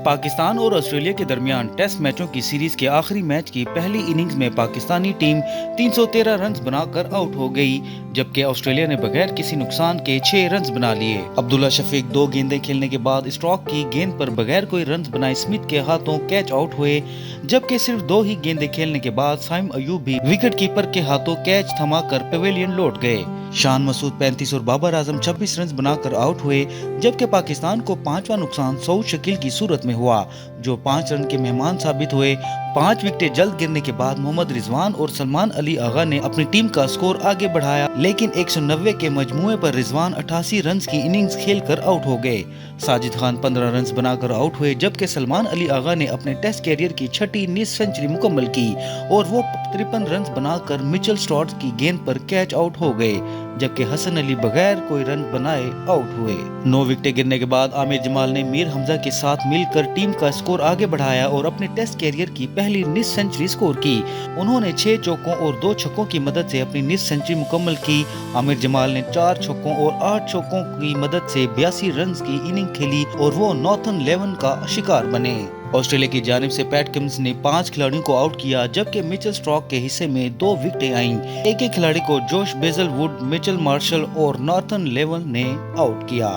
پاکستان اور آسٹریلیا کے درمیان ٹیسٹ میچوں کی سیریز کے آخری میچ کی پہلی اننگز میں پاکستانی ٹیم 313 رنز بنا کر آؤٹ ہو گئی، جبکہ آسٹریلیا نے بغیر کسی نقصان کے 6 رنز بنا لیے۔ عبداللہ شفیق 2 گیندیں کھیلنے کے بعد اسٹروک کی گیند پر بغیر کوئی رنز بنائے اسمتھ کے ہاتھوں کیچ آؤٹ ہوئے، جبکہ صرف 2 ہی گیندیں کھیلنے کے بعد سائم ایوب بھی وکٹ کیپر کے ہاتھوں کیچ تھما کر پیویلین لوٹ گئے۔ شان مسعود 35 اور بابر اعظم 26 رنز بنا کر آؤٹ ہوئے، جبکہ پاکستان کو 5واں نقصان سعود شکیل کی صورت میں ہوا، جو 5 رن کے مہمان ثابت ہوئے۔ 5 وکٹیں جلد گرنے کے بعد محمد رضوان اور سلمان علی آغا نے اپنی ٹیم کا سکور آگے بڑھایا، لیکن 190 کے مجموعے پر رضوان 88 رنز کی اننگز کھیل کر آؤٹ ہو گئے۔ ساجد خان 15 رنز بنا کر آؤٹ ہوئے، جبکہ سلمان علی آغا نے اپنے ٹیسٹ کیریئر کی 6ٹھی نصف سنچری مکمل کی اور وہ 53 رنز بنا کر مچل سٹارک کی گیند پر کیچ آؤٹ ہو گئے، جبکہ حسن علی بغیر کوئی رن بنائے آؤٹ ہوئے۔ 9 وکٹیں گرنے کے بعد عامر جمال نے میر حمزہ کے ساتھ مل کر ٹیم کا سکور آگے بڑھایا اور اپنے ٹیسٹ کیریئر کی پہلی نصف سنچری سکور کی۔ انہوں نے 6 چوکوں اور 2 چھکوں کی مدد سے اپنی نصف سنچری مکمل کی۔ عامر جمال نے 4 چھکوں اور 8 چوکوں کی مدد سے 82 رنز کی اننگ کھیلی اور وہ نارتھن 11 کا شکار بنے۔ آسٹریلیا کی جانب سے پیٹ کمنس نے 5 کھلاڑیوں کو آؤٹ کیا، جبکہ مچل سٹارک کے حصے میں 2 وکٹیں آئیں۔ ایک کھلاڑی کو جوش بیزل ووڈ، مچل مارشل اور نارتھن 11 نے آؤٹ کیا۔